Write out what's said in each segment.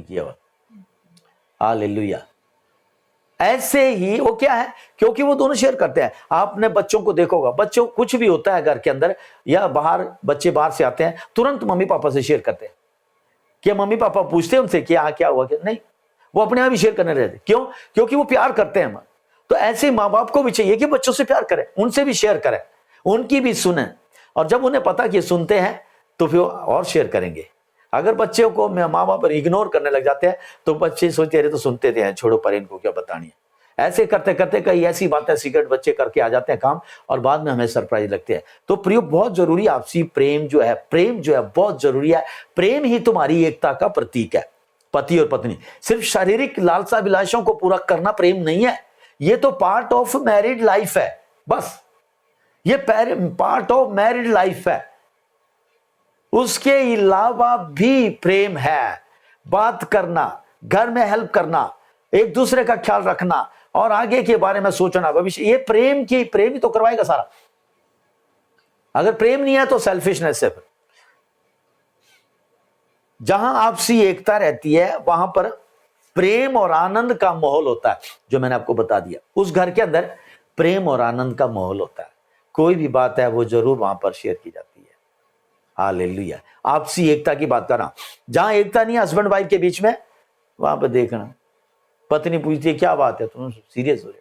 किया हुआ। हालेलुया। ऐसे ही वो क्या है, क्योंकि वो दोनों शेयर करते हैं। आपने बच्चों को देखोगा, बच्चों कुछ भी होता है घर के अंदर या बाहर, बच्चे बाहर से आते हैं तुरंत मम्मी पापा से शेयर करते हैं। क्या मम्मी पापा पूछते हैं उनसे कि हाँ क्या हुआ, क्या नहीं, वो अपने आप ही शेयर करने रहते। क्यों? क्योंकि वो प्यार करते हैं। तो ऐसे माँ बाप को भी चाहिए कि बच्चों से प्यार करें, उनसे भी शेयर करें, उनकी भी सुने। और जब उन्हें पता कि सुनते हैं तो फिर और शेयर करेंगे। अगर बच्चों को माँ बाप इग्नोर करने लग जाते हैं तो बच्चे सोचते रहे तो सुनते थे, छोड़ो पर इनको क्या बतानी है। ऐसे करते करते कई ऐसी बातें सीक्रेट बच्चे करके आ जाते हैं काम, और बाद में हमें सरप्राइज लगते हैं। तो प्रियो, बहुत जरूरी आपसी प्रेम जो है, प्रेम जो है बहुत जरूरी है। प्रेम ही तुम्हारी एकता का प्रतीक है। पति और पत्नी, सिर्फ शारीरिक लालसा अभिलाषाओं को पूरा करना प्रेम नहीं है, ये तो पार्ट ऑफ मैरिड लाइफ है। बस ये पार्ट ऑफ मैरिड लाइफ है। उसके अलावा भी प्रेम है। बात करना, घर में हेल्प करना, एक दूसरे का ख्याल रखना और आगे के बारे में सोचना, भविष्य, ये प्रेम ही तो करवाएगा सारा। अगर प्रेम नहीं है तो सेल्फिशनेस है। जहां आपसी एकता रहती है वहां पर प्रेम और आनंद का माहौल होता है, जो मैंने आपको बता दिया। उस घर के अंदर प्रेम और आनंद का माहौल होता है। कोई भी बात है वो जरूर वहां पर शेयर की जाती है। हालेलुया। आपसी एकता की बात करना। जहां एकता नहीं है हस्बैंड वाइफ के बीच में, वहां पर देखना पत्नी पूछती है क्या बात है, तुम सीरियस हो रहे?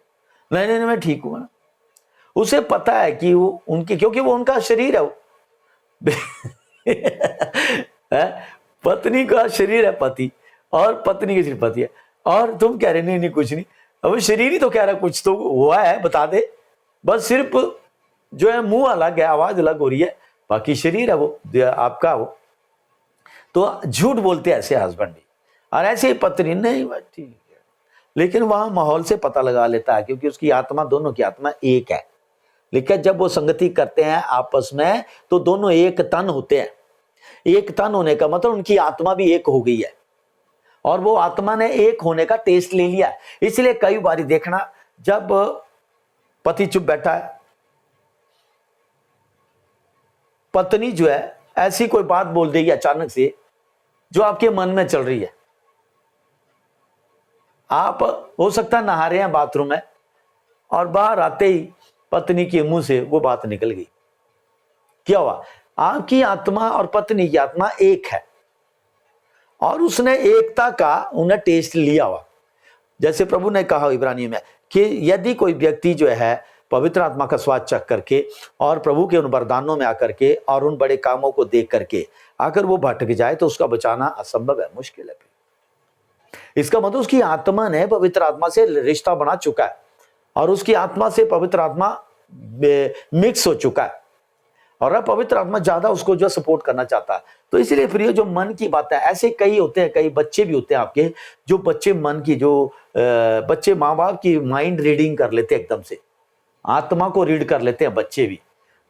नहीं नहीं मैं ठीक हूं ना। उसे पता है कि वो उनके, क्योंकि वो उनका शरीर है वो पत्नी का शरीर है पति, और पत्नी के सिर्फ पति है। और तुम कह रहे नहीं नहीं कुछ नहीं, अब शरीर ही तो कह रहा कुछ तो हुआ है, बता दे। बस सिर्फ जो है मुंह अलग है, आवाज अलग हो रही है, बाकी शरीर है वो आपका वो। तो झूठ बोलते हैं ऐसे हस्बैंड भी, और ऐसे पत्नी नहीं बस ठीक है। लेकिन वहां माहौल से पता लगा लेता है, क्योंकि उसकी आत्मा, दोनों की आत्मा एक है। लेकिन जब वो संगति करते हैं आपस में तो दोनों एक तन होते हैं। एक तन होने का मतलब उनकी आत्मा भी एक हो गई है, और वो आत्मा ने एक होने का टेस्ट ले लिया। इसलिए कई बार देखना, जब पति चुप बैठा है, पत्नी जो है ऐसी कोई बात बोल देगी अचानक से जो आपके मन में चल रही है। आप हो सकता है नहा रहे हैं बाथरूम में, और बाहर आते ही पत्नी के मुंह से वो बात निकल गई। क्या हुआ? आपकी आत्मा और पत्नी की आत्मा एक है, और उसने एकता का उन्हें टेस्ट लिया हुआ। जैसे प्रभु ने कहा इब्रानियों में कि यदि कोई व्यक्ति जो है पवित्र आत्मा का स्वाद चख करके और प्रभु के उन वरदानों में आकर के और उन बड़े कामों को देख करके अगर वो भटक जाए तो उसका बचाना असंभव है, मुश्किल है। इसका मतलब उसकी आत्मा ने पवित्र आत्मा से रिश्ता बना चुका है, और उसकी आत्मा से पवित्र आत्मा मिक्स हो चुका है, और अब पवित्र आत्मा ज्यादा उसको जो सपोर्ट करना चाहता है। तो इसलिए प्रिय, जो मन की बात है, ऐसे कई होते हैं, कई बच्चे भी होते हैं आपके, जो बच्चे मन की, जो बच्चे माँ बाप की माइंड रीडिंग कर लेते हैं, एकदम से आत्मा को रीड कर लेते हैं बच्चे भी,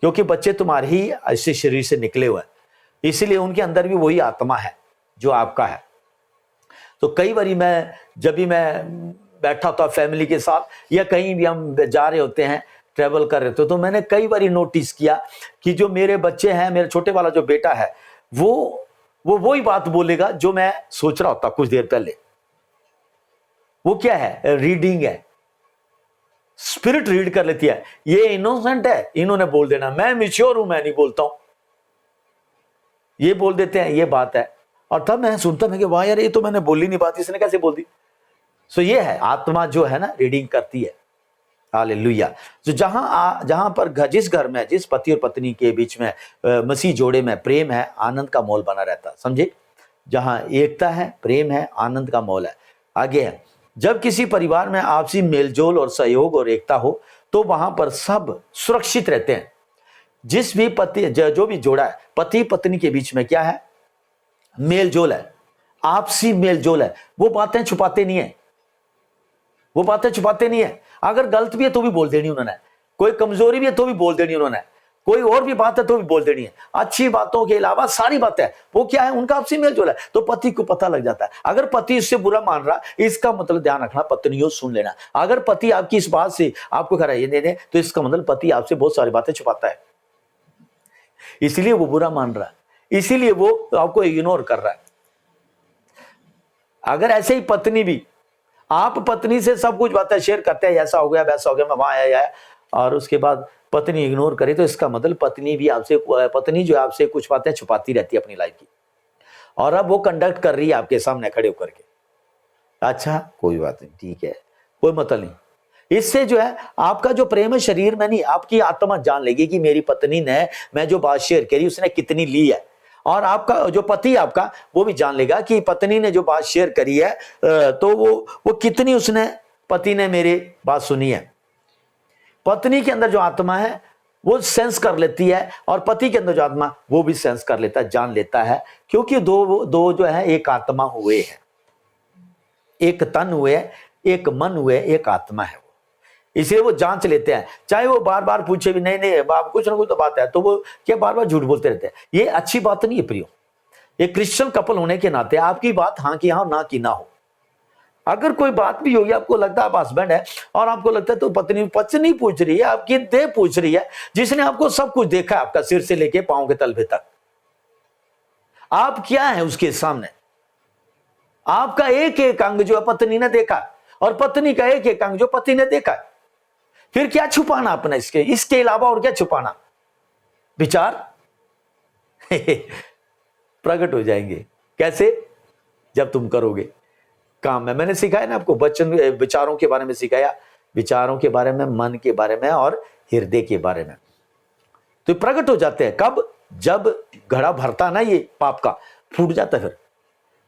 क्योंकि बच्चे तुम्हारे ही ऐसे शरीर से निकले हुए हैं, इसलिए उनके अंदर भी वही आत्मा है जो आपका है। तो कई बारी जब भी मैं बैठा होता फैमिली के साथ या कहीं भी हम जा रहे होते हैं, ट्रेवल कर रहे थे, तो मैंने कई बारी नोटिस किया कि जो मेरे बच्चे हैं, मेरे छोटे वाला जो बेटा है, वो वही बात बोलेगा जो मैं सोच रहा होता कुछ देर पहले। वो क्या है? रीडिंग है, स्पिरिट रीड कर लेती है। ये इनोसेंट है, इन्होंने बोल देना, मैं मैच्योर हूं, मैं नहीं बोलता हूं, ये बोल देते हैं, ये बात है। और तब मैं सुनता मैं कि वाह यार, ये तो मैंने बोली नहीं बात, इसने कैसे बोल दी। सो ये है आत्मा जो है ना, रीडिंग करती है। हालेलुया। तो जहां पर जिस घर में, जिस पति और पत्नी के बीच में मसीह जोड़े में प्रेम है, आनंद का माहौल बना रहता, समझे? जहां एकता है, प्रेम है, आनंद का माहौल है। आगे है, जब किसी परिवार में आपसी मेलजोल और सहयोग और एकता हो तो वहां पर सब सुरक्षित रहते हैं। जिस भी जो भी जोड़ा है, पति पत्नी के बीच में क्या है? मेलजोल है, आपसी मेलजोल है। वो बातें छुपाते नहीं है, वो बातें छुपाते नहीं है। अगर गलत भी है तो भी बोल देनी उन्होंने, कोई कमजोरी भी है तो भी बोल देनी उन्होंने, कोई और भी बात है तो भी बोल देनी है। अच्छी बातों के अलावा सारी बातें, वो क्या है? उनका आपसी मेलजोल है। तो पति को पता लग जाता है। अगर पति इससे बुरा मान रहा, इसका मतलब ध्यान रखना, पत्नियों सुन लेना। अगर पति आपकी इस बात से आपको कह रहा है ये दे, तो इसका मतलब पति आपसे बहुत सारी बातें छुपाता है, इसीलिए वो बुरा मान रहा है, इसीलिए वो आपको इग्नोर कर रहा है। अगर ऐसे ही पत्नी भी, आप पत्नी से सब कुछ बातें शेयर करते हैं, ऐसा हो गया वैसा हो गया, मैं वहां आया, और उसके बाद पत्नी इग्नोर करे, तो इसका मतलब पत्नी जो आपसे कुछ बातें छुपाती रहती है अपनी लाइफ की, और अब वो कंडक्ट कर रही है आपके सामने खड़े होकर के। अच्छा कोई बात नहीं, ठीक है, कोई मतलब नहीं। इससे जो है आपका जो प्रेम है शरीर में नहीं, आपकी आत्मा जान लेगी कि मेरी पत्नी ने, मैं जो बात शेयर करी उसने कितनी ली है, और आपका जो पति आपका वो भी जान लेगा कि पत्नी ने जो बात शेयर करी है तो वो कितनी उसने, पति ने मेरी बात सुनी है। पत्नी के अंदर जो आत्मा है वो सेंस कर लेती है, और पति के अंदर जो आत्मा वो भी सेंस कर लेता है, जान लेता है, क्योंकि दो जो है एक आत्मा हुए हैं, एक तन हुए, एक मन हुए, एक आत्मा है वो। इसलिए वो जांच लेते हैं, चाहे वो बार बार पूछे भी नहीं बाप कुछ ना कुछ तो बात है, तो वो क्या बार बार झूठ बोलते रहते हैं। ये अच्छी बात नहीं है प्रियो। ये क्रिश्चियन कपल होने के नाते आपकी बात हाँ की हाँ, ना की ना हो। अगर कोई बात भी होगी, आपको लगता है आप हस्बैंड है और आपको लगता है तो पत्नी पूछ रही है, आपकी देह पूछ रही है, जिसने आपको सब कुछ देखा है, आपका सिर से लेके पांव के तलवे तक, आप क्या है उसके सामने। आपका एक एक अंग जो पत्नी ने देखा, और पत्नी का एक एक अंग जो पति ने देखा, फिर क्या छुपाना अपना, इसके अलावा और क्या छुपाना। विचार प्रकट हो जाएंगे। कैसे? जब तुम करोगे काम में। मैंने सिखाया ना आपको, वचन विचारों के बारे में सिखाया, विचारों के बारे में, मन के बारे में और हृदय के बारे में। तो प्रकट हो जाते हैं कब? जब घड़ा भरता ना ये पाप का, फूट जाता है। फिर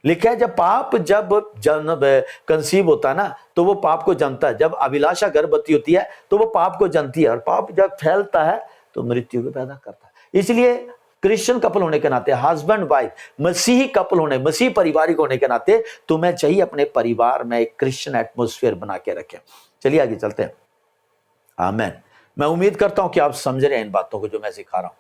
लिखा है जब पाप जन्म कंसीव होता ना, तो वो पाप को जन्मता है। जब अभिलाषा गर्भवती होती है तो वो पाप को जन्मती है, और पाप जब फैलता है तो मृत्यु को पैदा करता है। इसलिए क्रिश्चियन कपल होने के नाते, हस्बैंड वाइफ, मसीही कपल होने, मसीही पारिवारिक होने के नाते तुम्हें चाहिए अपने परिवार में एक क्रिश्चियन एटमोस्फेयर बना के रखें। चलिए आगे चलते हैं। आमीन। मैं उम्मीद करता हूं कि आप समझ रहे हैं इन बातों को जो मैं सिखा रहा हूं।